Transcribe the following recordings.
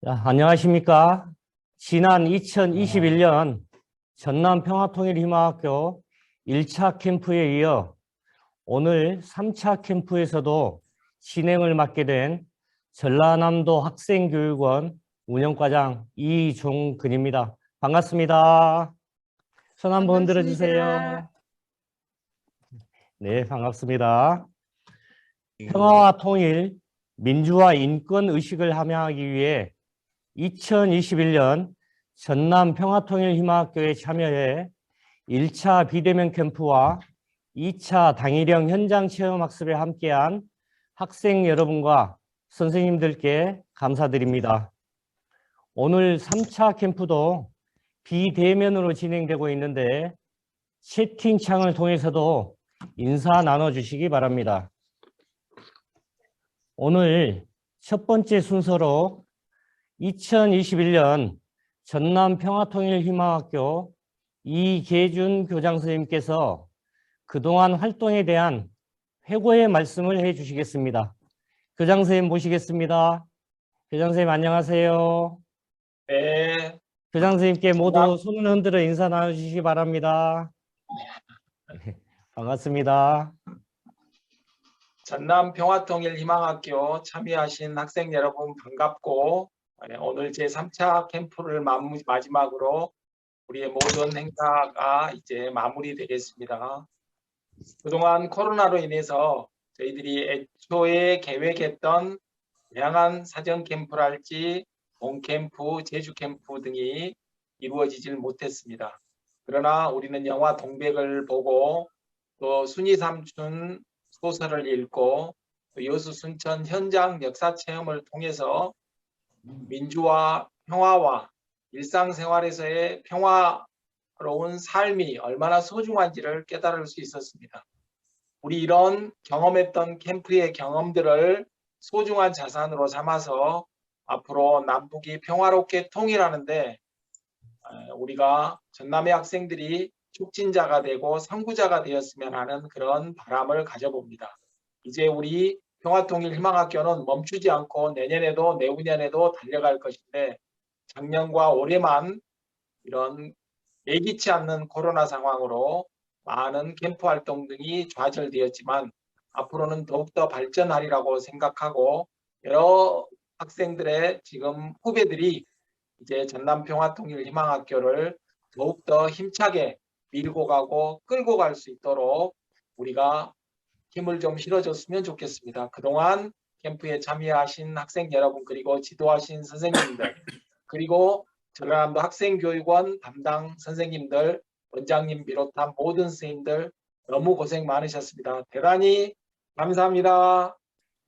안녕하십니까. 지난 2021년 전남 평화통일희망학교 1차 캠프에 이어 오늘 3차 캠프에서도 진행을 맡게 된 전라남도 학생교육원 운영과장 이종근입니다. 반갑습니다. 손 한번 흔들어 주세요. 네, 반갑습니다. 평화와 통일, 민주화 인권 의식을 함양하기 위해 2021년 전남 평화통일희망학교에 참여해 1차 비대면 캠프와 2차 당일형 현장 체험학습에 함께한 학생 여러분과 선생님들께 감사드립니다. 오늘 3차 캠프도 비대면으로 진행되고 있는데 채팅창을 통해서도 인사 나눠주시기 바랍니다. 오늘 첫 번째 순서로 2021년 전남 평화통일희망학교 이계준 교장 선생님께서 그동안 활동에 대한 회고의 말씀을 해 주시겠습니다. 교장 선생님 모시겠습니다. 교장 선생님 안녕하세요. 네. 교장 선생님께 모두 손을 흔들어 인사 나눠주시기 바랍니다. 반갑습니다. 전남 평화통일희망학교 참여하신 학생 여러분 반갑고, 오늘 제3차 캠프를 마지막으로 우리의 모든 행사가 이제 마무리되겠습니다. 그동안 코로나로 인해서 저희들이 애초에 계획했던 다양한 사전 캠프랄지 봄캠프, 제주캠프 등이 이루어지질 못했습니다. 그러나 우리는 영화 동백을 보고 또 순이삼춘 소설을 읽고 또 여수 순천 현장 역사 체험을 통해서 민주화, 평화와 일상생활에서의 평화로운 삶이 얼마나 소중한지를 깨달을 수 있었습니다. 우리 이런 경험했던 캠프의 경험들을 소중한 자산으로 삼아서 앞으로 남북이 평화롭게 통일하는데 우리가 전남의 학생들이 촉진자가 되고 선구자가 되었으면 하는 그런 바람을 가져봅니다. 이제 우리 평화통일희망학교는 멈추지 않고 내년에도 내후년에도 달려갈 것인데, 작년과 올해만 이런 예기치 않는 코로나 상황으로 많은 캠프 활동 등이 좌절되었지만 앞으로는 더욱더 발전하리라고 생각하고, 여러 학생들의 지금 후배들이 이제 전남 평화통일희망학교를 더욱더 힘차게 밀고 가고 끌고 갈 수 있도록 우리가 힘을 좀 실어줬으면 좋겠습니다. 그동안 캠프에 참여하신 학생 여러분, 그리고 지도하신 선생님들, 그리고 전라남도 학생교육원 담당 선생님들, 원장님 비롯한 모든 선생님들 너무 고생 많으셨습니다. 대단히 감사합니다.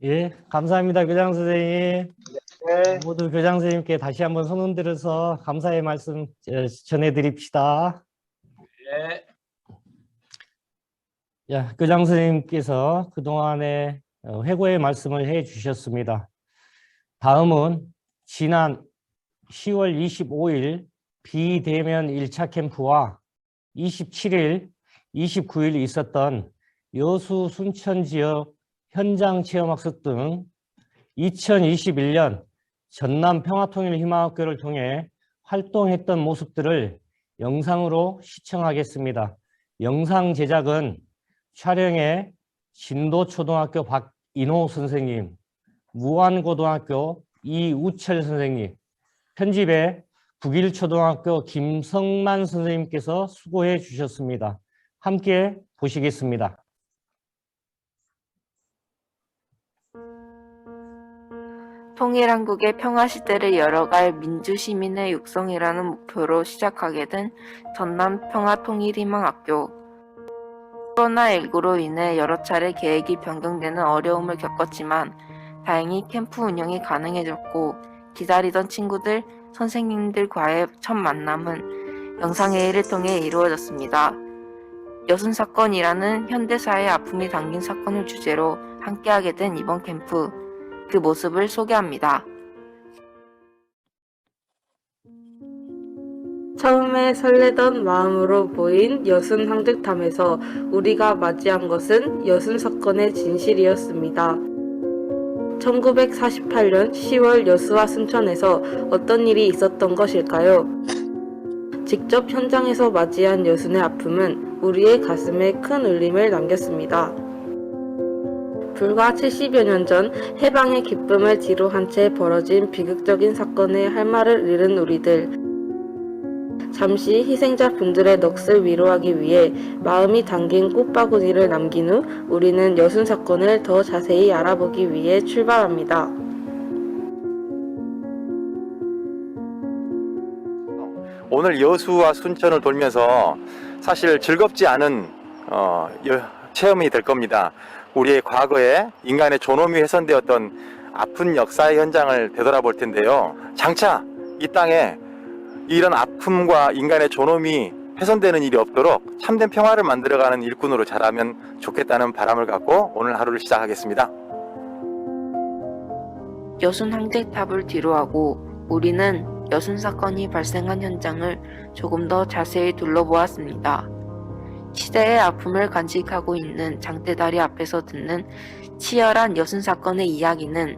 예, 감사합니다. 교장 선생님. 네. 모두 교장 선생님께 다시 한번 손 흔들어서 감사의 말씀 전해드립시다. 네. 교장 선생님께서 그동안의 회고의 말씀을 해 주셨습니다. 다음은 지난 10월 25일 비대면 1차 캠프와 27일, 29일 있었던 여수 순천 지역 현장 체험학습 등 2021년 전남 평화통일희망학교를 통해 활동했던 모습들을 영상으로 시청하겠습니다. 영상 제작은 촬영에 진도초등학교 박인호 선생님, 무안고등학교 이우철 선생님, 편집에 북일초등학교 김성만 선생님께서 수고해 주셨습니다. 함께 보시겠습니다. 통일한국의 평화시대를 열어갈 민주시민의 육성이라는 목표로 시작하게 된 전남 평화통일희망학교. 코로나19로 인해 여러 차례 계획이 변경되는 어려움을 겪었지만 다행히 캠프 운영이 가능해졌고, 기다리던 친구들, 선생님들과의 첫 만남은 영상회의를 통해 이루어졌습니다. 여순사건이라는 현대사의 아픔이 담긴 사건을 주제로 함께하게 된 이번 캠프, 그 모습을 소개합니다. 처음에 설레던 마음으로 보인 여순 황득탐에서 우리가 맞이한 것은 여순 사건의 진실이었습니다. 1948년 10월 여수와 순천에서 어떤 일이 있었던 것일까요? 직접 현장에서 맞이한 여순의 아픔은 우리의 가슴에 큰 울림을 남겼습니다. 불과 70여 년 전 해방의 기쁨을 뒤로한 채 벌어진 비극적인 사건에 할 말을 잃은 우리들. 잠시 희생자 분들의 넋을 위로하기 위해 마음이 담긴 꽃바구니를 남긴 후 우리는 여순 사건을 더 자세히 알아보기 위해 출발합니다. 오늘 여수와 순천을 돌면서 사실 즐겁지 않은 체험이 될 겁니다. 우리의 과거에 인간의 존엄이 훼손되었던 아픈 역사의 현장을 되돌아볼 텐데요. 장차 이 땅에 이런 아픔과 인간의 존엄이 훼손되는 일이 없도록 참된 평화를 만들어가는 일꾼으로 자라면 좋겠다는 바람을 갖고 오늘 하루를 시작하겠습니다. 여순 항쟁탑을 뒤로하고 우리는 여순 사건이 발생한 현장을 조금 더 자세히 둘러보았습니다. 시대의 아픔을 간직하고 있는 장대다리 앞에서 듣는 치열한 여순 사건의 이야기는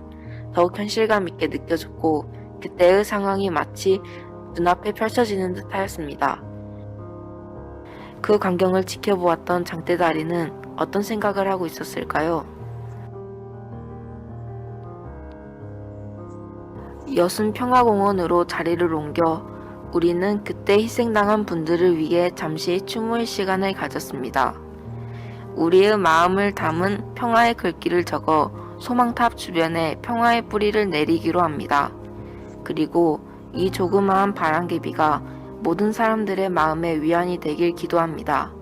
더욱 현실감 있게 느껴졌고 그때의 상황이 마치 눈앞에 펼쳐지는 듯 하였습니다. 그 광경을 지켜보았던 장대다리는 어떤 생각을 하고 있었을까요? 여순 평화공원으로 자리를 옮겨 우리는 그때 희생당한 분들을 위해 잠시 추모의 시간을 가졌습니다. 우리의 마음을 담은 평화의 글귀를 적어 소망탑 주변에 평화의 뿌리를 내리기로 합니다. 그리고 이 조그마한 바람개비가 모든 사람들의 마음에 위안이 되길 기도합니다.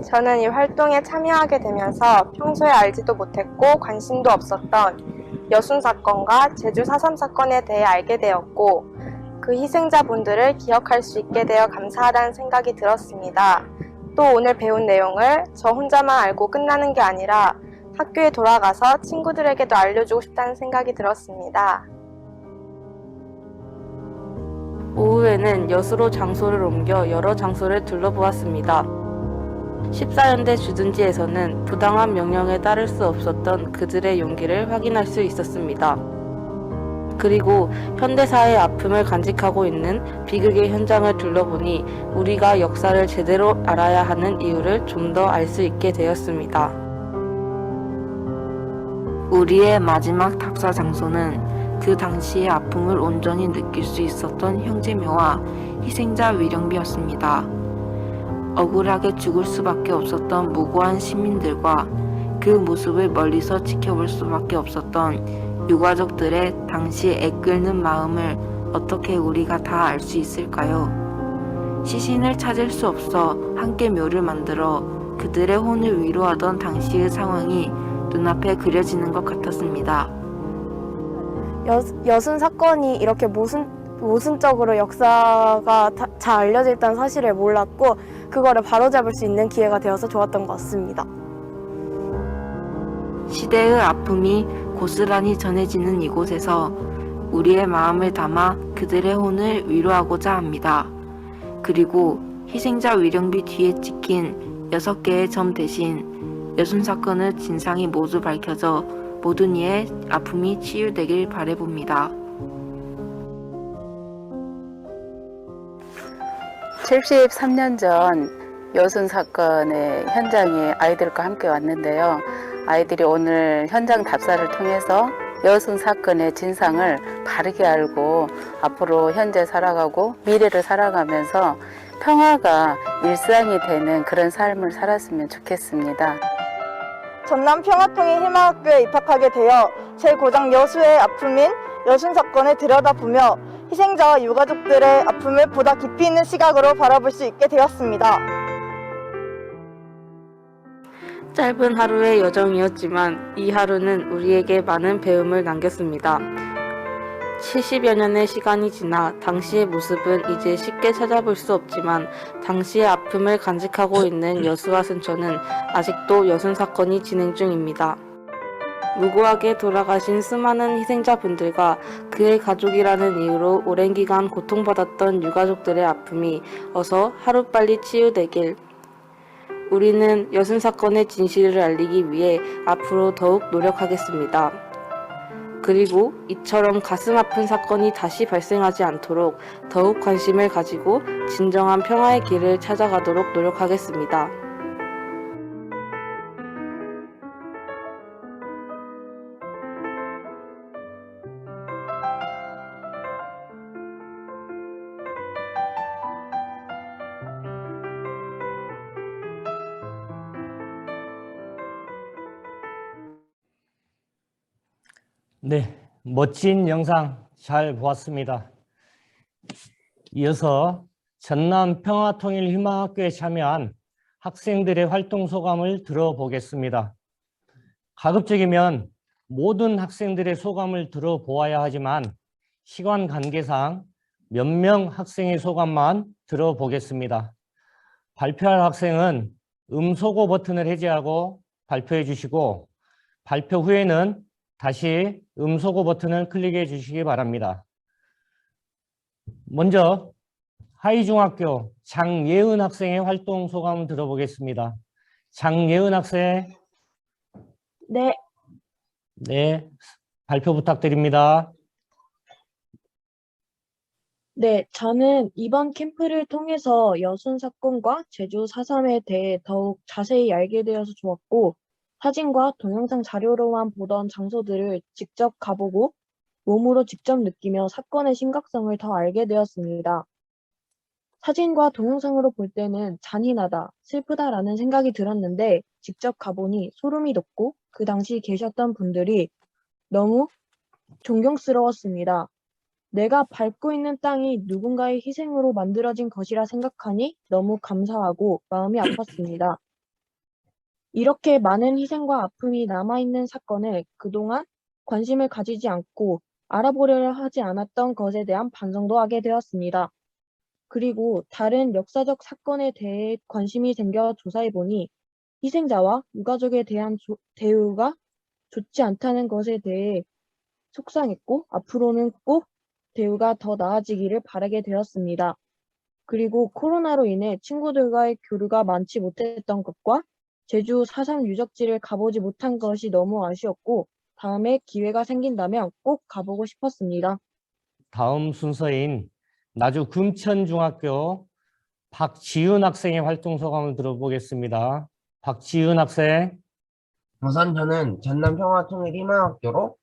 저는 이 활동에 참여하게 되면서 평소에 알지도 못했고 관심도 없었던 여순 사건과 제주 4.3 사건에 대해 알게 되었고 그 희생자분들을 기억할 수 있게 되어 감사하다는 생각이 들었습니다. 또 오늘 배운 내용을 저 혼자만 알고 끝나는 게 아니라 학교에 돌아가서 친구들에게도 알려주고 싶다는 생각이 들었습니다. 오후에는 여수로 장소를 옮겨 여러 장소를 둘러보았습니다. 14연대 주둔지에서는 부당한 명령에 따를 수 없었던 그들의 용기를 확인할 수 있었습니다. 그리고 현대사의 아픔을 간직하고 있는 비극의 현장을 둘러보니 우리가 역사를 제대로 알아야 하는 이유를 좀 더 알 수 있게 되었습니다. 우리의 마지막 답사 장소는 그 당시의 아픔을 온전히 느낄 수 있었던 형제묘와 희생자 위령비였습니다. 억울하게 죽을 수밖에 없었던 무고한 시민들과 그 모습을 멀리서 지켜볼 수밖에 없었던 유가족들의 당시 애끓는 마음을 어떻게 우리가 다 알 수 있을까요? 시신을 찾을 수 없어 함께 묘를 만들어 그들의 혼을 위로하던 당시의 상황이 눈앞에 그려지는 것 같았습니다. 여순 사건이 이렇게 모순적으로 역사가 잘 알려져 있다는 사실을 몰랐고 그거를 바로잡을 수 있는 기회가 되어서 좋았던 것 같습니다. 시대의 아픔이 고스란히 전해지는 이곳에서 우리의 마음을 담아 그들의 혼을 위로하고자 합니다. 그리고 희생자 위령비 뒤에 찍힌 6개의 점 대신 여순 사건의 진상이 모두 밝혀져 모든 이의 아픔이 치유되길 바라봅니다. 73년 전 여순 사건의 현장에 아이들과 함께 왔는데요. 아이들이 오늘 현장 답사를 통해서 여순 사건의 진상을 바르게 알고 앞으로 현재 살아가고 미래를 살아가면서 평화가 일상이 되는 그런 삶을 살았으면 좋겠습니다. 전남 평화통일 희망학교에 입학하게 되어 제9장 여수의 아픔인 여순 사건을 들여다보며 희생자와 유가족들의 아픔을 보다 깊이 있는 시각으로 바라볼 수 있게 되었습니다. 짧은 하루의 여정이었지만 이 하루는 우리에게 많은 배움을 남겼습니다. 70여 년의 시간이 지나 당시의 모습은 이제 쉽게 찾아볼 수 없지만 당시의 아픔을 간직하고 있는 여수와 순천은 아직도 여순 사건이 진행 중입니다. 무고하게 돌아가신 수많은 희생자분들과 그의 가족이라는 이유로 오랜 기간 고통받았던 유가족들의 아픔이 어서 하루빨리 치유되길, 우리는 여순 사건의 진실을 알리기 위해 앞으로 더욱 노력하겠습니다. 그리고 이처럼 가슴 아픈 사건이 다시 발생하지 않도록 더욱 관심을 가지고 진정한 평화의 길을 찾아가도록 노력하겠습니다. 네, 멋진 영상 잘 보았습니다. 이어서 전남 평화통일희망학교에 참여한 학생들의 활동 소감을 들어보겠습니다. 가급적이면 모든 학생들의 소감을 들어보아야 하지만 시간 관계상 몇 명 학생의 소감만 들어보겠습니다. 발표할 학생은 음소거 버튼을 해제하고 발표해 주시고 발표 후에는 다시 음소거 버튼을 클릭해 주시기 바랍니다. 먼저 하이중학교 장예은 학생의 활동 소감을 들어보겠습니다. 장예은 학생. 네, 네, 발표 부탁드립니다. 네, 저는 이번 캠프를 통해서 여순 사건과 제주 4.3에 대해 더욱 자세히 알게 되어서 좋았고, 사진과 동영상 자료로만 보던 장소들을 직접 가보고 몸으로 직접 느끼며 사건의 심각성을 더 알게 되었습니다. 사진과 동영상으로 볼 때는 잔인하다, 슬프다라는 생각이 들었는데 직접 가보니 소름이 돋고 그 당시 계셨던 분들이 너무 존경스러웠습니다. 내가 밟고 있는 땅이 누군가의 희생으로 만들어진 것이라 생각하니 너무 감사하고 마음이 아팠습니다. 이렇게 많은 희생과 아픔이 남아있는 사건을 그동안 관심을 가지지 않고 알아보려고 하지 않았던 것에 대한 반성도 하게 되었습니다. 그리고 다른 역사적 사건에 대해 관심이 생겨 조사해보니 희생자와 유가족에 대한 대우가 좋지 않다는 것에 대해 속상했고 앞으로는 꼭 대우가 더 나아지기를 바라게 되었습니다. 그리고 코로나로 인해 친구들과의 교류가 많지 못했던 것과 제주 4.3 유적지를 가보지 못한 것이 너무 아쉬웠고 다음에 기회가 생긴다면 꼭 가보고 싶었습니다. 다음 순서인 나주 금천중학교 박지은 학생의 활동 소감을 들어보겠습니다. 박지은 학생. 우선 저는 전남평화통일희망학교로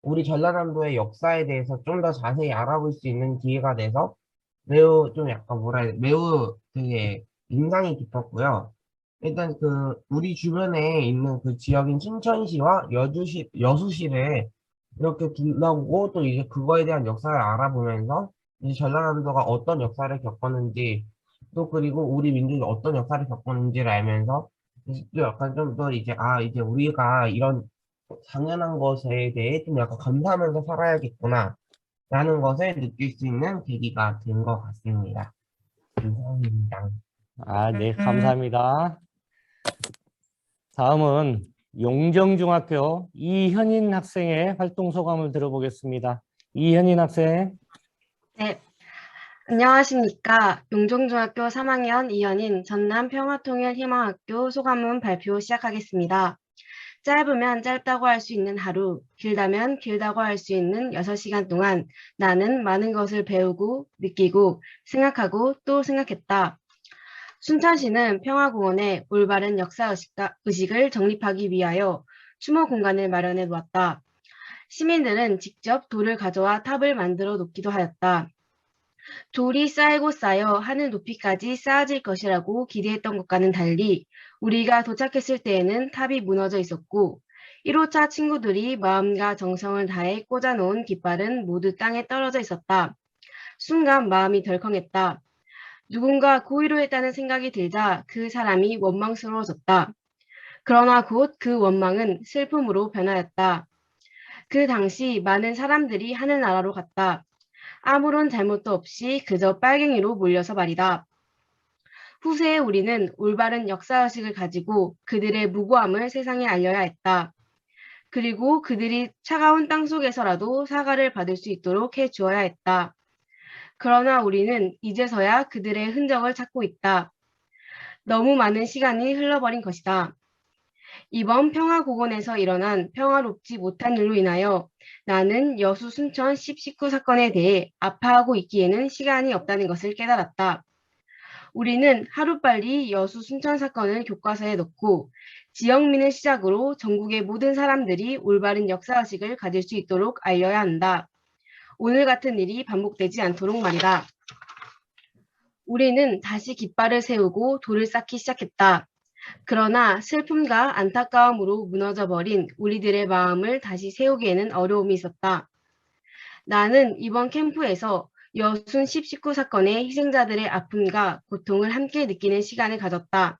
우리 전라남도의 역사에 대해서 좀 더 자세히 알아볼 수 있는 기회가 돼서 매우 좀 약간 뭐라 해야 돼, 매우 되게 인상이 깊었고요. 일단 우리 주변에 있는 그 지역인 춘천시와 여수시를 이렇게 둘러보고 또 이제 그거에 대한 역사를 알아보면서 이제 전라남도가 어떤 역사를 겪었는지 또 그리고 우리 민족이 어떤 역사를 겪었는지를 알면서 이제 또 약간 좀 더 이제 이제 우리가 이런 당연한 것에 대해 좀 약간 감사하면서 살아야겠구나 라는 것을 느낄 수 있는 계기가 된 것 같습니다. 감사합니다. 네, 감사합니다. 다음은 용정중학교 이현인 학생의 활동 소감을 들어보겠습니다. 이현인 학생. 네, 안녕하십니까. 용정중학교 3학년 이현인 전남평화통일희망학교 소감문 발표 시작하겠습니다. 짧으면 짧다고 할 수 있는 하루, 길다면 길다고 할 수 있는 6시간 동안 나는 많은 것을 배우고 느끼고 생각하고 또 생각했다. 순천시는 평화공원에 올바른 역사의식을 정립하기 위하여 추모 공간을 마련해 놓았다. 시민들은 직접 돌을 가져와 탑을 만들어 놓기도 하였다. 돌이 쌓이고 쌓여 하늘 높이까지 쌓아질 것이라고 기대했던 것과는 달리 우리가 도착했을 때에는 탑이 무너져 있었고 1호차 친구들이 마음과 정성을 다해 꽂아놓은 깃발은 모두 땅에 떨어져 있었다. 순간 마음이 덜컹했다. 누군가 고의로 했다는 생각이 들자 그 사람이 원망스러워졌다. 그러나 곧 그 원망은 슬픔으로 변하였다. 그 당시 많은 사람들이 하늘나라로 갔다. 아무런 잘못도 없이 그저 빨갱이로 몰려서 말이다. 후세에 우리는 올바른 역사의식을 가지고 그들의 무고함을 세상에 알려야 했다. 그리고 그들이 차가운 땅속에서라도 사과를 받을 수 있도록 해주어야 했다. 그러나 우리는 이제서야 그들의 흔적을 찾고 있다. 너무 많은 시간이 흘러버린 것이다. 이번 평화공원에서 일어난 평화롭지 못한 일로 인하여 나는 여수 순천 1019 사건에 대해 아파하고 있기에는 시간이 없다는 것을 깨달았다. 우리는 하루빨리 여수 순천 사건을 교과서에 넣고 지영민을 시작으로 전국의 모든 사람들이 올바른 역사의식을 가질 수 있도록 알려야 한다. 오늘 같은 일이 반복되지 않도록 말이다. 우리는 다시 깃발을 세우고 돌을 쌓기 시작했다. 그러나 슬픔과 안타까움으로 무너져버린 우리들의 마음을 다시 세우기에는 어려움이 있었다. 나는 이번 캠프에서 여순 1019 사건의 희생자들의 아픔과 고통을 함께 느끼는 시간을 가졌다.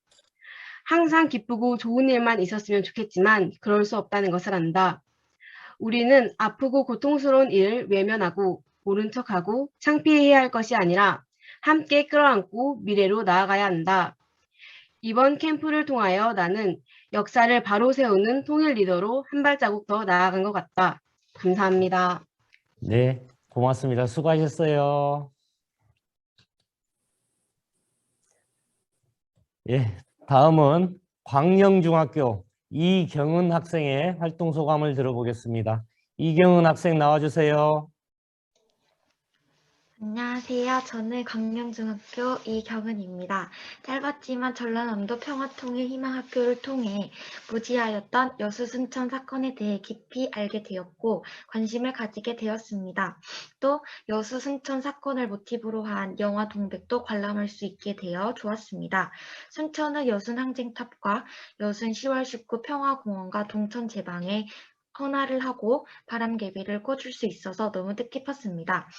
항상 기쁘고 좋은 일만 있었으면 좋겠지만 그럴 수 없다는 것을 안다. 우리는 아프고 고통스러운 일을 외면하고 모른 척하고 창피해야 할 것이 아니라 함께 끌어안고 미래로 나아가야 한다. 이번 캠프를 통하여 나는 역사를 바로 세우는 통일 리더로 한 발자국 더 나아간 것 같다. 감사합니다. 네, 고맙습니다. 수고하셨어요. 예, 다음은 광영중학교 이경은 학생의 활동 소감을 들어보겠습니다. 이경은 학생 나와주세요. 안녕하세요. 저는 광명중학교 이경은입니다. 짧았지만 전라남도 평화통일희망학교를 통해 무지하였던 여수 순천 사건에 대해 깊이 알게 되었고 관심을 가지게 되었습니다. 또 여수 순천 사건을 모티브로 한 영화 동백도 관람할 수 있게 되어 좋았습니다. 순천은 여순 항쟁탑과 여순 10월 19 평화공원과 동천 제방에 헌화를 하고 바람개비를 꽂을 수 있어서 너무 뜻깊었습니다.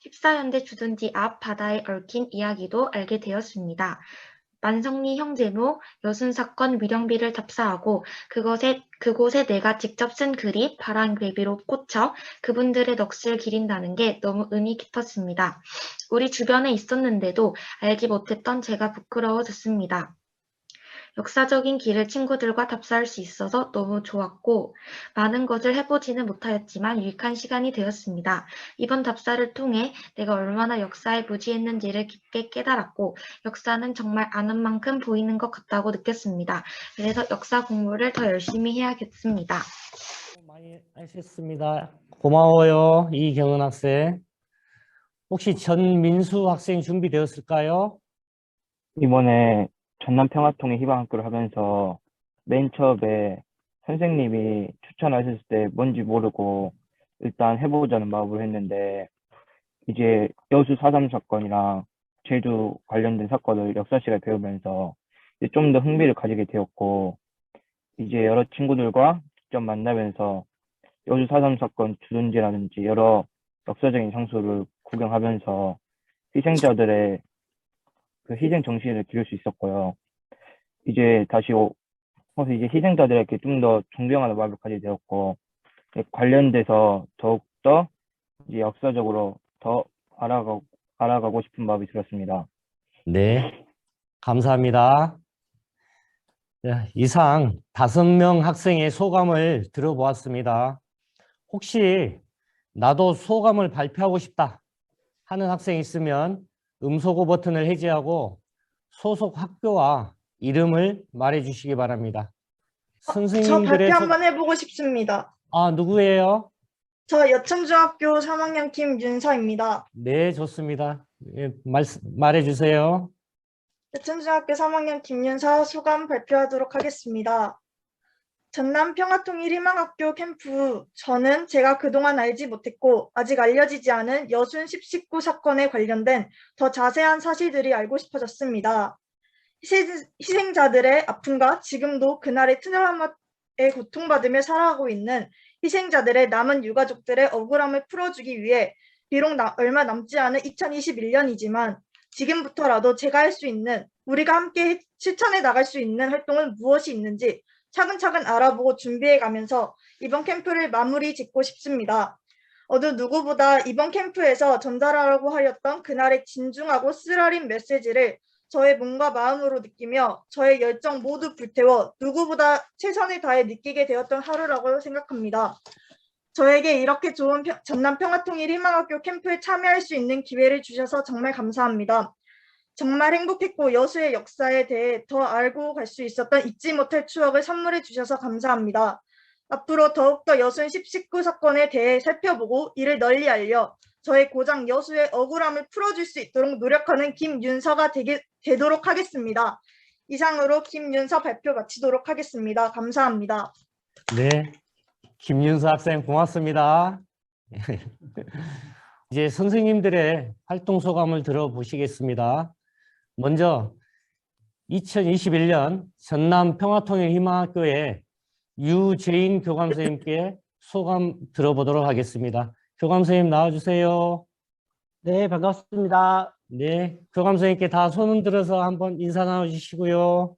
14연대 주둔지 앞 바다에 얽힌 이야기도 알게 되었습니다. 만성리 형제노 여순사건 위령비를 답사하고 그곳에 내가 직접 쓴 글이 바람개비로 꽂혀 그분들의 넋을 기린다는 게 너무 의미 깊었습니다. 우리 주변에 있었는데도 알지 못했던 제가 부끄러워졌습니다. 역사적인 길을 친구들과 답사할 수 있어서 너무 좋았고 많은 것을 해보지는 못하였지만 유익한 시간이 되었습니다. 이번 답사를 통해 내가 얼마나 역사에 무지했는지를 깊게 깨달았고 역사는 정말 아는 만큼 보이는 것 같다고 느꼈습니다. 그래서 역사 공부를 더 열심히 해야겠습니다. 많이 하셨습니다. 고마워요, 이경은 학생. 혹시 전민수 학생 준비되었을까요? 이번에 전남평화통일 희망학교를 하면서 맨 처음에 선생님이 추천하셨을 때 뭔지 모르고 일단 해보자는 마음으로 했는데 이제 여수 4.3 사건이랑 제주 관련된 사건을 역사 시간에 배우면서 좀 더 흥미를 가지게 되었고 이제 여러 친구들과 직접 만나면서 여수 4.3 사건 주둔지라든지 여러 역사적인 장소를 구경하면서 희생자들의 그 희생 정신을 기를 수 있었고요. 이제 다시 와서 이제 희생자들에게 좀 더 존경하는 마음을 가지게 되었고 관련돼서 더욱더 이제 역사적으로 더 알아가고 싶은 마음이 들었습니다. 네, 감사합니다. 이상 5명 학생의 소감을 들어보았습니다. 혹시 나도 소감을 발표하고 싶다 하는 학생이 있으면 음소거 버튼을 해제하고 소속 학교와 이름을 말해 주시기 바랍니다. 저 선생님들의 발표 한번 해보고 싶습니다. 누구예요? 저 여천중학교 3학년 김윤서입니다. 네, 좋습니다. 예, 말해 주세요. 여천중학교 3학년 김윤서 소감 발표하도록 하겠습니다. 전남평화통일희망학교 캠프, 저는 제가 그동안 알지 못했고 아직 알려지지 않은 여순 1019 사건에 관련된 더 자세한 사실들이 알고 싶어졌습니다. 희생자들의 아픔과 지금도 그날의 트라우마에 고통받으며 살아가고 있는 희생자들의 남은 유가족들의 억울함을 풀어주기 위해 비록 얼마 남지 않은 2021년이지만 지금부터라도 제가 할 수 있는, 우리가 함께 실천해 나갈 수 있는 활동은 무엇이 있는지 차근차근 알아보고 준비해가면서 이번 캠프를 마무리 짓고 싶습니다. 어느 누구보다 이번 캠프에서 전달하라고 하였던 그날의 진중하고 쓰라린 메시지를 저의 몸과 마음으로 느끼며 저의 열정 모두 불태워 누구보다 최선을 다해 느끼게 되었던 하루라고 생각합니다. 저에게 이렇게 좋은 전남평화통일희망학교 캠프에 참여할 수 있는 기회를 주셔서 정말 감사합니다. 정말 행복했고 여수의 역사에 대해 더 알고 갈 수 있었던 잊지 못할 추억을 선물해 주셔서 감사합니다. 앞으로 더욱더 여순 1019 사건에 대해 살펴보고 이를 널리 알려 저의 고장 여수의 억울함을 풀어줄 수 있도록 노력하는 김윤서가 되도록 하겠습니다. 이상으로 김윤서 발표 마치도록 하겠습니다. 감사합니다. 네, 김윤서 학생 고맙습니다. 이제 선생님들의 활동 소감을 들어보시겠습니다. 먼저 2021년 전남 평화통일희망학교의 유재인 교감 선생님께 소감 들어보도록 하겠습니다. 교감 선생님 나와주세요. 네, 반갑습니다. 네, 교감 선생님께 다 손 흔들어서 한번 인사 나눠주시고요.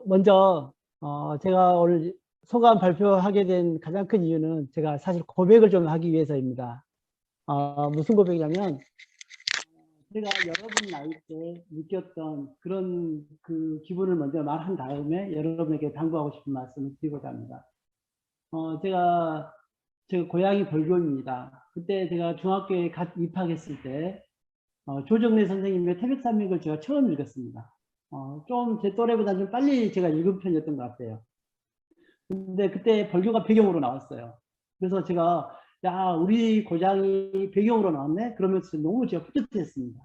먼저 제가 오늘 소감 발표하게 된 가장 큰 이유는 제가 사실 고백을 좀 하기 위해서입니다. 무슨 고백이냐면 제가 여러분 나이 때 느꼈던 그런 그 기분을 먼저 말한 다음에 여러분에게 당부하고 싶은 말씀을 드리고자 합니다. 제가 고향이 벌교입니다. 그때 제가 중학교에 입학했을 때 조정래 선생님의 태백산맥을 제가 처음 읽었습니다. 좀 제 또래보다 좀 빨리 제가 읽은 편이었던 것 같아요. 근데 그때 벌교가 배경으로 나왔어요. 그래서 제가 야, 우리 고장이 배경으로 나왔네? 그러면서 너무 제가 뿌듯했습니다.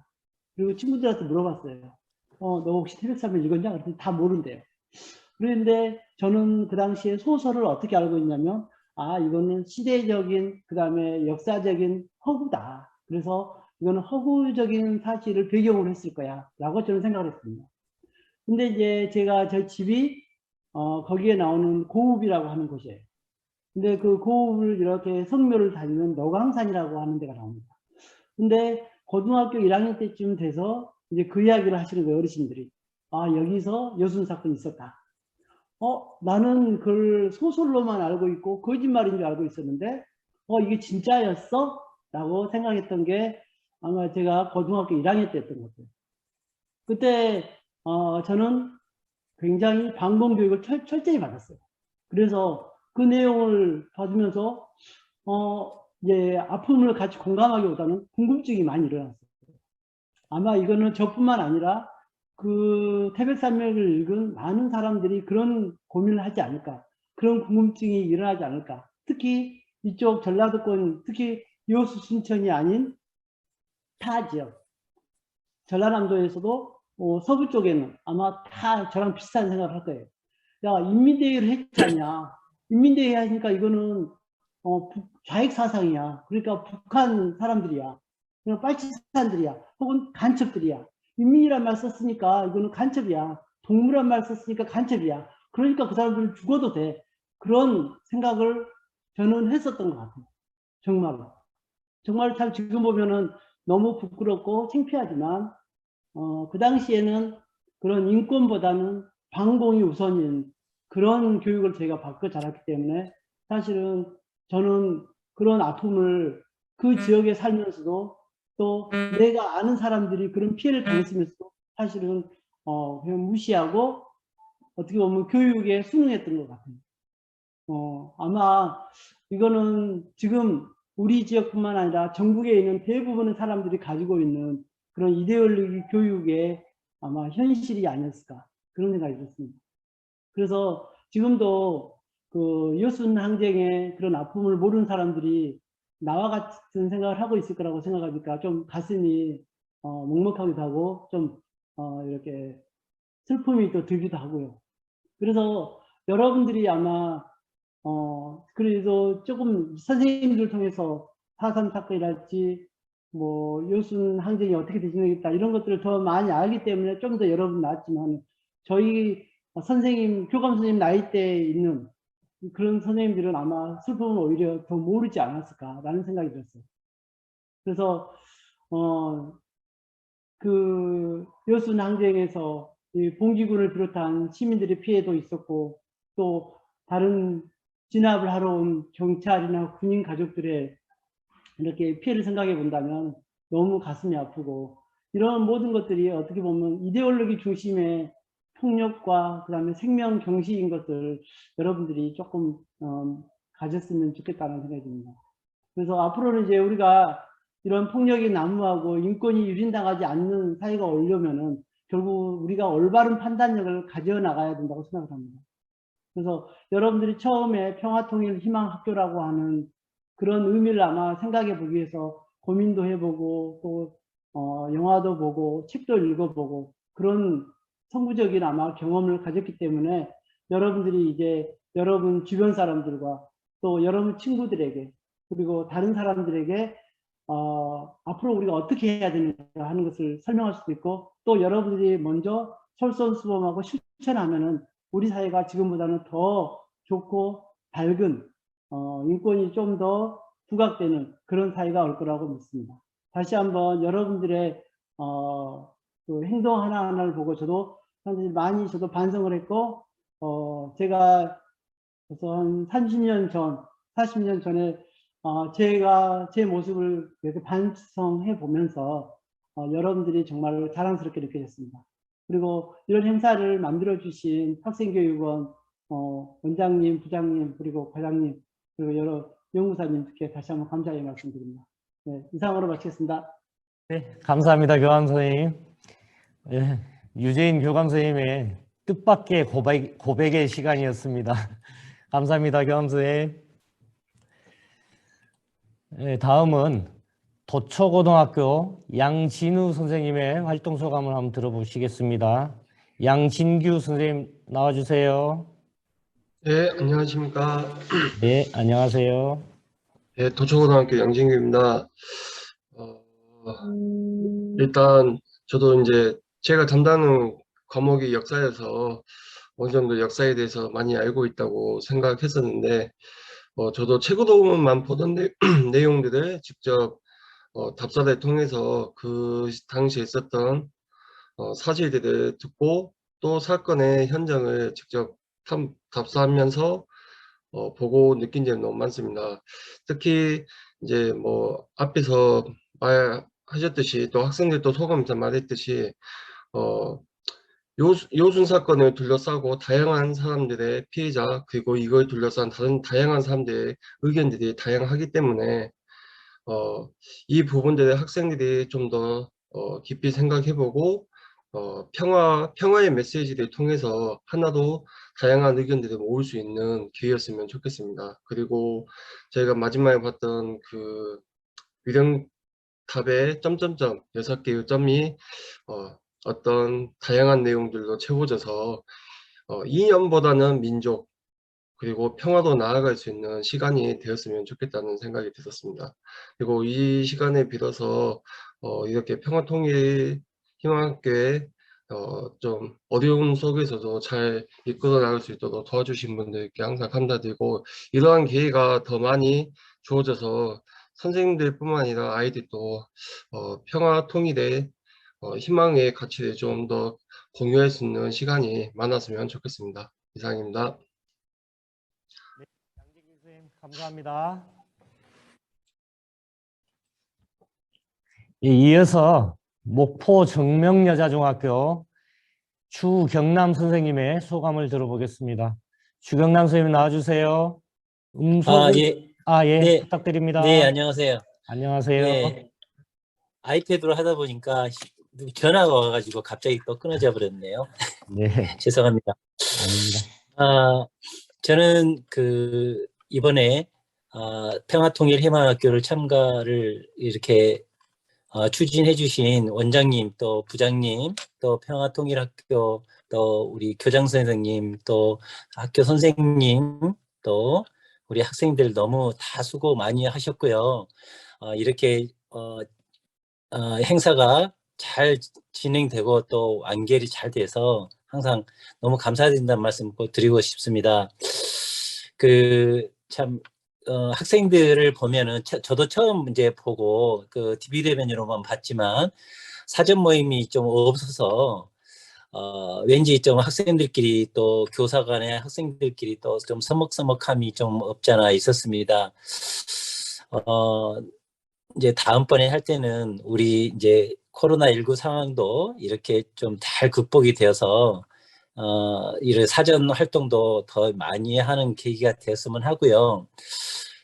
그리고 친구들한테 물어봤어요. 너 혹시 태백산맥 읽었냐? 그랬더니 다 모른대요. 그런데 저는 그 당시에 소설을 어떻게 알고 있냐면 이거는 시대적인 그 다음에 역사적인 허구다. 그래서 이거는 허구적인 사실을 배경으로 했을 거야 라고 저는 생각을 했습니다. 근데 이제 제가 저 집이 거기에 나오는 고읍이라고 하는 곳이에요. 근데 그 고읍을 이렇게 성묘를 다니는 너광산이라고 하는 데가 나옵니다. 근데 고등학교 1학년 때쯤 돼서 이제 그 이야기를 하시는 거예요, 어르신들이. 여기서 여순 사건이 있었다. 나는 그걸 소설로만 알고 있고 거짓말인 줄 알고 있었는데 이게 진짜였어? 라고 생각했던 게 아마 제가 고등학교 1학년 때였던 것 같아요. 그때 저는 굉장히 방공교육을 철저히 받았어요. 그래서 그 내용을 받으면서 이제 아픔을 같이 공감하기보다는 궁금증이 많이 일어났어요. 아마 이거는 저뿐만 아니라 그 태백산맥을 읽은 많은 사람들이 그런 고민을 하지 않을까, 그런 궁금증이 일어나지 않을까. 특히 이쪽 전라도권, 특히 여수 순천이 아닌 타 지역, 전라남도에서도 서부 쪽에는 아마 다 저랑 비슷한 생각을 할 거예요. 야, 인민대회를 했지 않냐. 인민대회 하니까 이거는 좌익 사상이야. 그러니까 북한 사람들이야. 그냥 빨치산들이야. 혹은 간첩들이야. 인민이란 말 썼으니까 이거는 간첩이야. 동물란 말 썼으니까 간첩이야. 그러니까 그 사람들은 죽어도 돼. 그런 생각을 저는 했었던 것 같아요. 정말로. 정말 참 지금 보면은 너무 부끄럽고 창피하지만 그 당시에는 그런 인권보다는 방공이 우선인 그런 교육을 저희가 받고 자랐기 때문에 사실은 저는 그런 아픔을 그 지역에 살면서도 또 내가 아는 사람들이 그런 피해를 당했으면서도 사실은 그냥 무시하고 어떻게 보면 교육에 순응했던 것 같아요. 아마 이거는 지금 우리 지역뿐만 아니라 전국에 있는 대부분의 사람들이 가지고 있는 그런 이데올로기 교육의 아마 현실이 아니었을까 그런 생각이 들었습니다. 그래서 지금도 그 여순 항쟁의 그런 아픔을 모르는 사람들이 나와 같은 생각을 하고 있을 거라고 생각하니까 좀 가슴이 먹먹하기도 하고 좀 이렇게 슬픔이 또 들기도 하고요. 그래서 여러분들이 아마 그래도 조금 선생님들 통해서 4.3 사건이랄지 뭐 여순 항쟁이 어떻게 진행했다 이런 것들을 더 많이 알기 때문에 좀 더 여러분 나았지만 저희 선생님, 교감 선생님 나이대에 있는 그런 선생님들은 아마 슬픔을 오히려 더 모르지 않았을까라는 생각이 들었어요. 그래서 그 여순 항쟁에서 이 봉기군을 비롯한 시민들의 피해도 있었고 또 다른 진압을 하러 온 경찰이나 군인 가족들의 이렇게 피해를 생각해 본다면 너무 가슴이 아프고 이런 모든 것들이 어떻게 보면 이데올로기 중심의 폭력과 그 다음에 생명 경시인 것을 여러분들이 조금 가졌으면 좋겠다는 생각이 듭니다. 그래서 앞으로는 이제 우리가 이런 폭력이 난무하고 인권이 유린당하지 않는 사회가 오려면은 결국 우리가 올바른 판단력을 가져 나가야 된다고 생각을 합니다. 그래서 여러분들이 처음에 평화통일 희망학교라고 하는 그런 의미를 아마 생각해 보기 위해서 고민도 해보고 또 영화도 보고 책도 읽어보고 그런 선구적인 아마 경험을 가졌기 때문에 여러분들이 이제 여러분 주변 사람들과 또 여러분 친구들에게 그리고 다른 사람들에게 앞으로 우리가 어떻게 해야 되는가 하는 것을 설명할 수도 있고 또 여러분들이 먼저 솔선수범하고 실천하면은 우리 사회가 지금보다는 더 좋고 밝은 인권이 좀 더 부각되는 그런 사회가 올 거라고 믿습니다. 다시 한번 여러분들의 그 행동 하나하나를 보고 저도 사실 많이 저도 반성을 했고 제가 그래서 한 30년 전, 40년 전에 제가 제 모습을 이렇게 반성해 보면서 여러분들이 정말 자랑스럽게 느껴졌습니다. 그리고 이런 행사를 만들어 주신 학생교육원 원장님, 부장님, 그리고 과장님, 그리고 여러 연구사님께 다시 한번 감사의 말씀드립니다. 네, 이상으로 마치겠습니다. 네, 감사합니다, 교감 선생님. 네, 유재인 교감 선생님의 뜻밖의 고백의 시간이었습니다. 감사합니다, 교감 선생님. 네, 다음은 도초고등학교 양진우 선생님의 활동 소감을 한번 들어보시겠습니다. 양진규 선생님 나와주세요. 네, 안녕하십니까. 네, 안녕하세요. 네, 도초고등학교 양진규입니다. 일단 저도 이제 제가 담당하는 과목이 역사여서 어느 정도 역사에 대해서 많이 알고 있다고 생각했었는데 저도 최고도만 보던 내용들을 직접 답사를 통해서 그 당시에 있었던 사실들을 듣고 또 사건의 현장을 직접 답사하면서 보고 느낀 점이 너무 많습니다. 특히 이제 뭐 앞에서 말하셨듯이 또 학생들도 소감에서 말했듯이 요순 사건을 둘러싸고 다양한 사람들의 피해자 그리고 이걸 둘러싼 다양한 사람들의 의견들이 다양하기 때문에 이 부분들을 학생들이 좀 더 깊이 생각해보고 평화의 메시지를 통해서 하나도 다양한 의견들을 모을 수 있는 기회였으면 좋겠습니다. 그리고 저희가 마지막에 봤던 그 위령탑의 점점점 6개의 점이 어떤 다양한 내용들로 채워져서 이념보다는 민족 그리고 평화도 나아갈 수 있는 시간이 되었으면 좋겠다는 생각이 들었습니다. 그리고 이 시간에 빌어서 이렇게 평화통일 희망학교에 좀 어려움 속에서도 잘 이끌어 나갈 수 있도록 도와주신 분들께 항상 감사드리고 이러한 기회가 더 많이 주어져서 선생님들 뿐만 아니라 아이들도 평화통일의 희망의 가치를 좀 더 공유할 수 있는 시간이 많았으면 좋겠습니다. 이상입니다. 네, 양진규 선생님 감사합니다. 이어서 목포 정명여자중학교 추경남 선생님의 소감을 들어보겠습니다. 추경남 선생님 나와주세요. 예. 네. 부탁드립니다. 네, 안녕하세요. 안녕하세요. 네. 아이패드로 하다 보니까 전화가 와가지고 갑자기 또 끊어져 버렸네요. 네. 죄송합니다. 아닙니다. 저는 이번에 평화통일 희망학교를 참가를 이렇게 추진해 주신 원장님 또 부장님 또 평화통일학교 또 우리 교장 선생님 또 학교 선생님 또 우리 학생들 너무 다 수고 많이 하셨고요. 이렇게 행사가 잘 진행되고 또 완결이 잘 돼서 항상 너무 감사드린다는 말씀 꼭 드리고 싶습니다. 학생들을 보면은 저도 처음 이제 보고 비대면으로만 봤지만 사전 모임이 좀 없어서 왠지 좀 학생들끼리 또 교사 간의 학생들끼리 또 좀 서먹서먹함이 좀 없잖아 있었습니다. 이제 다음번에 할 때는 우리 이제 코로나19 상황도 이렇게 좀 잘 극복이 되어서 이런 사전 활동도 더 많이 하는 계기가 되었으면 하고요.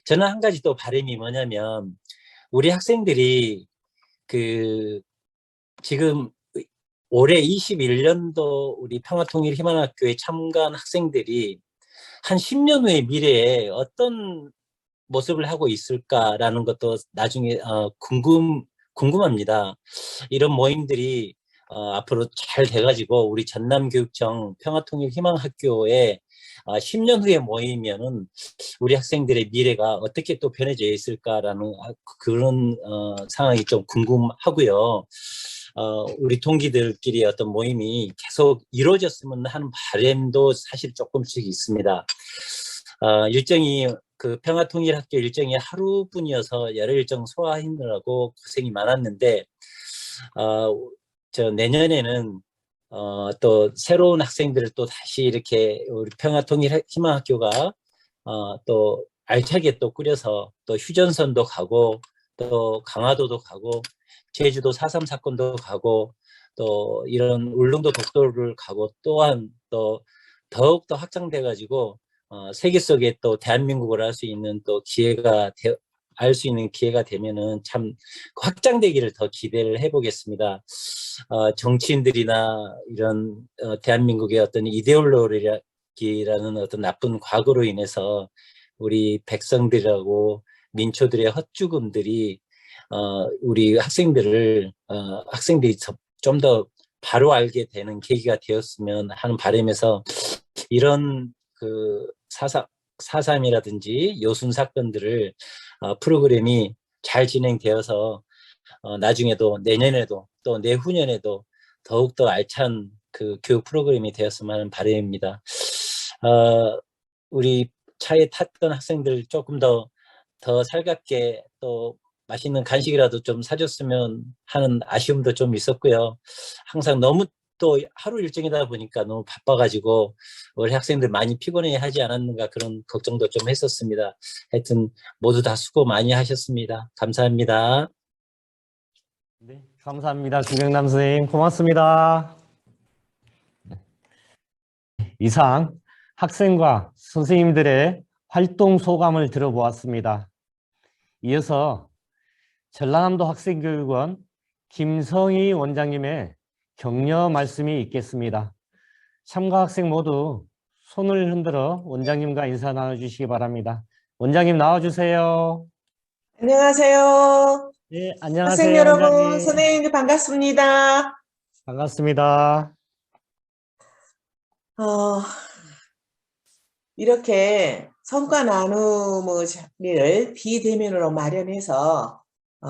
저는 한 가지 또 바람이 뭐냐면 우리 학생들이 지금 올해 21년도 우리 평화통일희망학교에 참가한 학생들이 한 10년 후의 미래에 어떤 모습을 하고 있을까라는 것도 나중에 궁금합니다. 이런 모임들이 앞으로 잘 돼가지고 우리 전남교육청 평화통일희망학교에 10년 후에 모이면은 우리 학생들의 미래가 어떻게 또 변해져 있을까라는 그런 상황이 좀 궁금하고요. 우리 동기들끼리 어떤 모임이 계속 이루어졌으면 하는 바람도 사실 조금씩 있습니다. 일정이 평화통일학교 일정이 하루뿐이어서 여러 일정 소화하느라고 고생이 많았는데 내년에는 또 새로운 학생들을 또 다시 이렇게 우리 평화통일희망학교가 또 알차게 또 꾸려서 또 휴전선도 가고 또 강화도도 가고 제주도 4.3 사건도 가고 또 이런 울릉도 독도를 가고 또한 또 더욱더 확장돼 가지고 세계 속에 또 대한민국을 알 수 있는 또 알 수 있는 기회가 되면은 참 확장되기를 더 기대를 해보겠습니다. 정치인들이나 이런 대한민국의 어떤 이데올로기라는 어떤 나쁜 과거로 인해서 우리 백성들하고 민초들의 헛죽음들이 우리 학생들이 좀 더 바로 알게 되는 계기가 되었으면 하는 바람에서 이런 4.3이라든지 여순 사건들을 프로그램이 잘 진행되어서 나중에도 내년에도 또 내후년에도 더욱더 알찬 교육 프로그램이 되었으면 하는 바람입니다. 우리 차에 탔던 학생들 조금 더 살갑게 또 맛있는 간식이라도 좀 사줬으면 하는 아쉬움도 좀 있었고요. 항상 너무 또 하루 일정이다 보니까 너무 바빠가지고 우리 학생들 많이 피곤해하지 않았는가 그런 걱정도 좀 했었습니다. 하여튼 모두 다 수고 많이 하셨습니다. 감사합니다. 네, 감사합니다. 김영남 선생님 고맙습니다. 이상 학생과 선생님들의 활동 소감을 들어보았습니다. 이어서 전라남도 학생교육원 김성희 원장님의 격려 말씀이 있겠습니다. 참가 학생 모두 손을 흔들어 원장님과 인사 나눠주시기 바랍니다. 원장님 나와주세요. 안녕하세요. 네, 안녕하세요. 학생 여러분, 원장님. 선생님들 반갑습니다. 반갑습니다. 이렇게 성과 나눔의 자리를 비대면으로 마련해서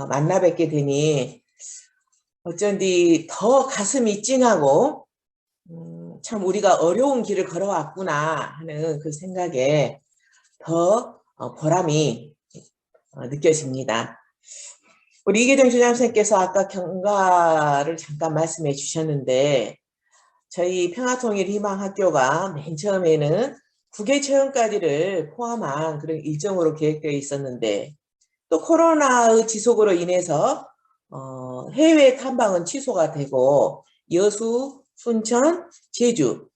만나 뵙게 되니 어쩐지 더 가슴이 찡하고 참 우리가 어려운 길을 걸어왔구나 하는 그 생각에 더 보람이 느껴집니다. 우리 이계정 주장선생님께서 아까 경과를 잠깐 말씀해 주셨는데 저희 평화통일희망학교가 맨 처음에는 국외체험까지를 포함한 그런 일정으로 계획되어 있었는데 또 코로나의 지속으로 인해서 해외 탐방은 취소가 되고 여수, 순천, 제주,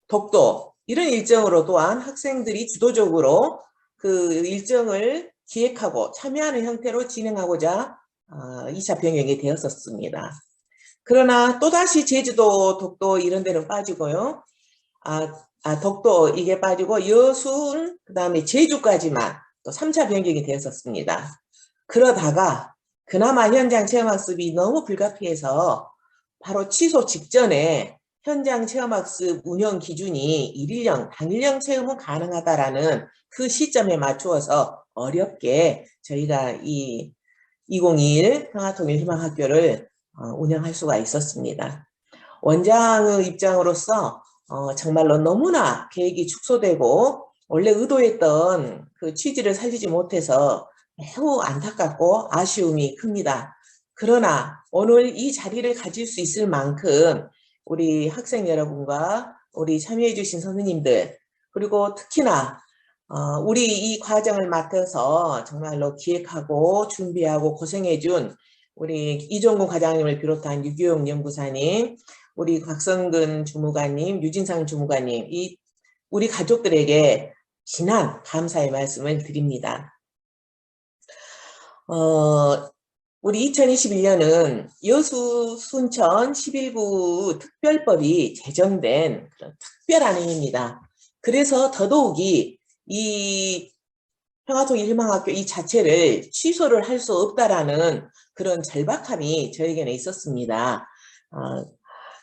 독도 이런 일정으로 또한 학생들이 주도적으로 그 일정을 기획하고 참여하는 형태로 진행하고자 2차 변경이 되었었습니다. 그러나 또다시 제주도, 독도 이런 데는 빠지고요. 독도 이게 빠지고 여순, 그 다음에 제주까지만 또 3차 변경이 되었었습니다. 그러다가 그나마 현장 체험학습이 너무 불가피해서 바로 취소 직전에 현장 체험학습 운영 기준이 일일형, 당일형 체험은 가능하다라는 그 시점에 맞추어서 어렵게 저희가 이 2021 평화통일희망학교를 운영할 수가 있었습니다. 원장의 입장으로서 정말로 너무나 계획이 축소되고 원래 의도했던 그 취지를 살리지 못해서 매우 안타깝고 아쉬움이 큽니다. 그러나 오늘 이 자리를 가질 수 있을 만큼 우리 학생 여러분과 우리 참여해 주신 선생님들 그리고 특히나 우리 이 과정을 맡아서 정말로 기획하고 준비하고 고생해준 우리 이종근 과장님을 비롯한 유교용 연구사님, 우리 곽성근 주무관님, 유진상 주무관님, 우리 가족들에게 진한 감사의 말씀을 드립니다. 우리 2021년은 여수 순천 11구 특별법이 제정된 그런 특별한 해입니다. 그래서 더더욱이 이 평화통일희망학교 이 자체를 취소를 할 수 없다라는 그런 절박함이 저에게는 있었습니다.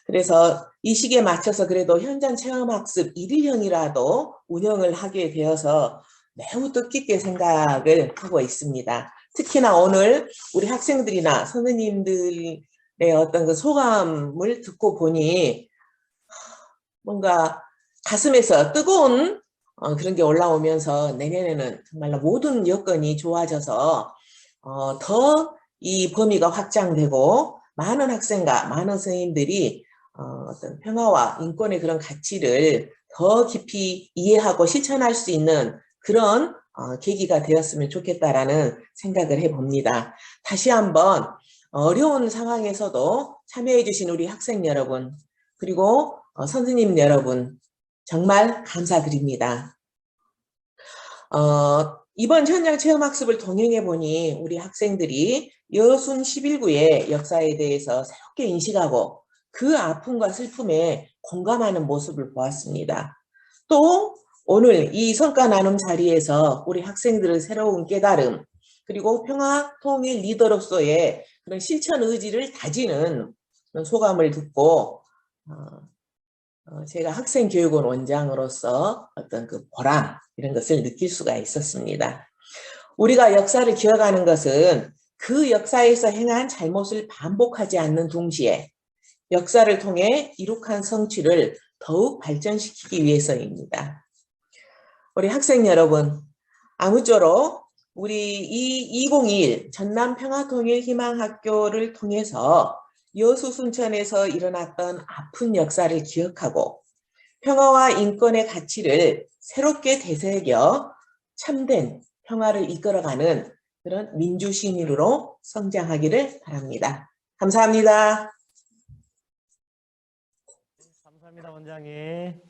그래서 이 시기에 맞춰서 그래도 현장 체험학습 1일형이라도 운영을 하게 되어서 매우 뜻깊게 생각을 하고 있습니다. 특히나 오늘 우리 학생들이나 선생님들의 어떤 그 소감을 듣고 보니 뭔가 가슴에서 뜨거운 그런 게 올라오면서 내년에는 정말로 모든 여건이 좋아져서 더 이 범위가 확장되고 많은 학생과 많은 선생님들이 어떤 평화와 인권의 그런 가치를 더 깊이 이해하고 실천할 수 있는 그런 계기가 되었으면 좋겠다라는 생각을 해봅니다. 다시 한번 어려운 상황에서도 참여해 주신 우리 학생 여러분 그리고 선생님 여러분 정말 감사드립니다. 이번 현장 체험학습을 동행해 보니 우리 학생들이 여순 11구의 역사에 대해서 새롭게 인식하고 그 아픔과 슬픔에 공감하는 모습을 보았습니다. 또 오늘 이 성과 나눔 자리에서 우리 학생들의 새로운 깨달음 그리고 평화통일 리더로서의 그런 실천 의지를 다지는 그런 소감을 듣고 제가 학생교육원 원장으로서 어떤 그 보람 이런 것을 느낄 수가 있었습니다. 우리가 역사를 기억하는 것은 그 역사에서 행한 잘못을 반복하지 않는 동시에 역사를 통해 이룩한 성취를 더욱 발전시키기 위해서입니다. 우리 학생 여러분, 아무쪼록 우리 이 2021 전남평화통일희망학교를 통해서 여수 순천에서 일어났던 아픈 역사를 기억하고 평화와 인권의 가치를 새롭게 되새겨 참된 평화를 이끌어가는 그런 민주시민으로 성장하기를 바랍니다. 감사합니다. 감사합니다, 원장님.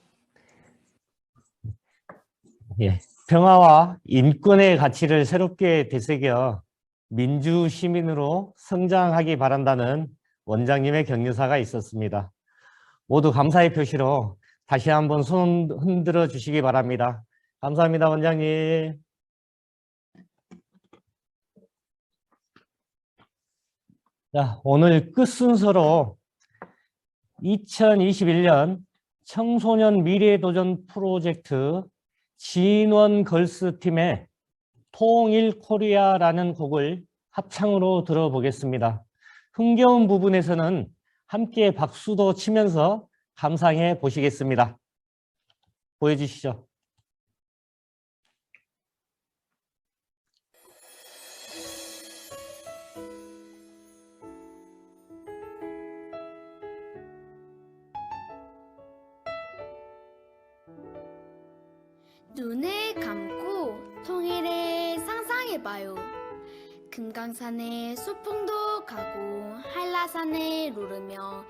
예, 평화와 인권의 가치를 새롭게 되새겨 민주 시민으로 성장하기 바란다는 원장님의 격려사가 있었습니다. 모두 감사의 표시로 다시 한번 손 흔들어 주시기 바랍니다. 감사합니다, 원장님. 자, 오늘 끝 순서로 2021년 청소년 미래도전 프로젝트 진원 걸스 팀의 통일 코리아라는 곡을 합창으로 들어보겠습니다. 흥겨운 부분에서는 함께 박수도 치면서 감상해 보시겠습니다. 보여주시죠. 눈을 감고 통일을 상상해봐요. 금강산에 소풍도 가고 한라산을 오르며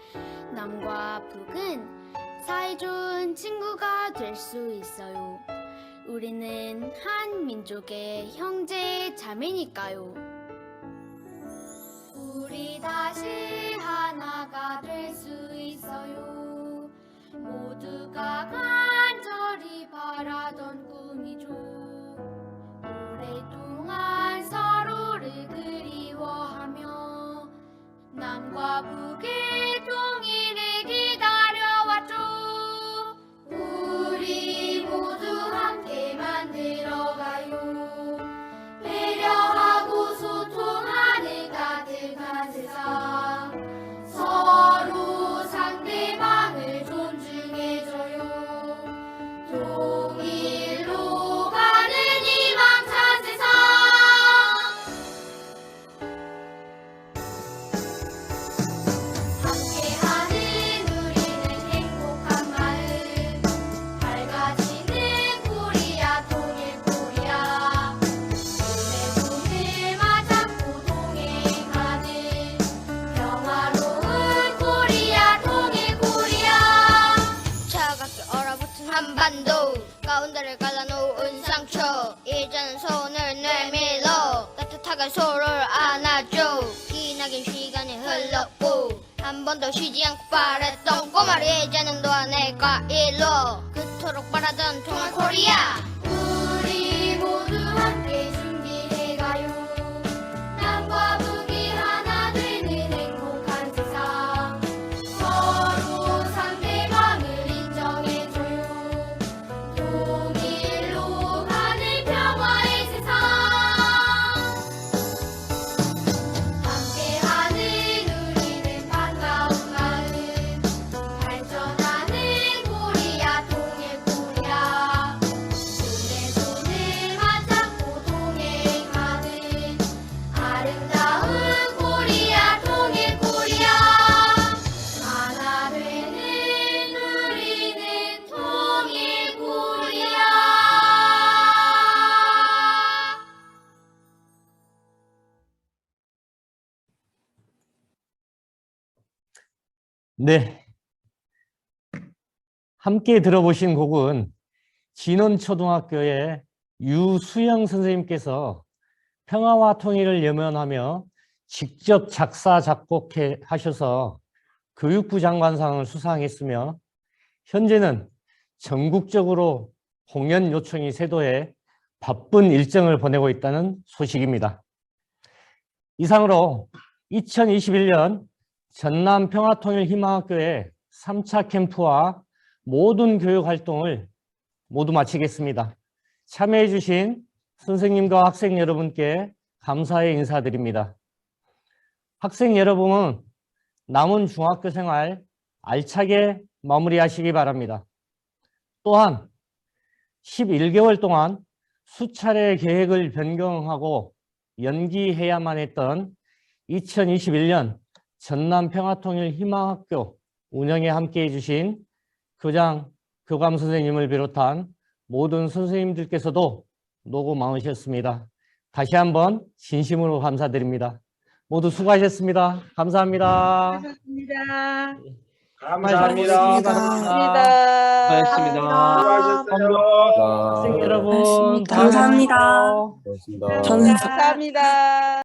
남과 북은 사이좋은 친구가 될 수 있어요. 우리는 한 민족의 형제 자매니까요. 우리 다시 하나가 될 수 있어요. 모두가 간절히 바라던 꿈이죠. 오랫동안 서로를 그리워하며 남과 북의 통일을 기다려왔죠. 우리 모두 함께 만들어가요. 배려하고 소통하는 따뜻한 세상. 서로 상대방을 존중해줘요. 통일로 가는 희망찬 세상. 함께하는 우리는 행복한 마음. 밝아지는 코리아 통일 코리아. 꿈의 꿈을 맞잡고 동행하는 평화로운 코리아 통일 코리아. 차갑게 얼어붙은 한반도 가운데를 갈라놓은 상처. 이제는 손을 내밀어 따뜻하게 서로를 안아줘. 한 번도 쉬지 않고 바랬던 꼬마리 이제는 도와낼까 일로 그토록 바라던 통일 코리아 우리 모두 함께 준비해가요 남과 북이 하나 되는 행복한 세상 서로 상대방을 인정해줘요 통일로 가는 평화의 세상 함께하는 우리는 반가운 마음 발전하는 코리아 통일 코리아 손에 손을 맞잡고 동행하는 아름다운 코리아 통일 코리아 하나 되는 우리는 통일 코리아 네. 함께 들어보신 곡은 진원초등학교의 유수영 선생님께서 평화와 통일을 염원하며 직접 작사, 작곡해 하셔서 교육부 장관상을 수상했으며 현재는 전국적으로 공연 요청이 쇄도해 바쁜 일정을 보내고 있다는 소식입니다. 이상으로 2021년 전남 평화통일희망학교의 3차 캠프와 모든 교육 활동을 모두 마치겠습니다. 참여해 주신 선생님과 학생 여러분께 감사의 인사드립니다. 학생 여러분은 남은 중학교 생활 알차게 마무리하시기 바랍니다. 또한 11개월 동안 수차례 계획을 변경하고 연기해야만 했던 2021년 전남 평화통일희망학교 운영에 함께해 주신 교장, 교감 선생님을 비롯한 모든 선생님들께서도 노고 많으셨습니다. 다시 한번 진심으로 감사드립니다. 모두 수고하셨습니다. 감사합니다. 감사합니다. 수고하셨습니다. 학생 여러분, 감사합니다. 감사합니다. 감사합니다.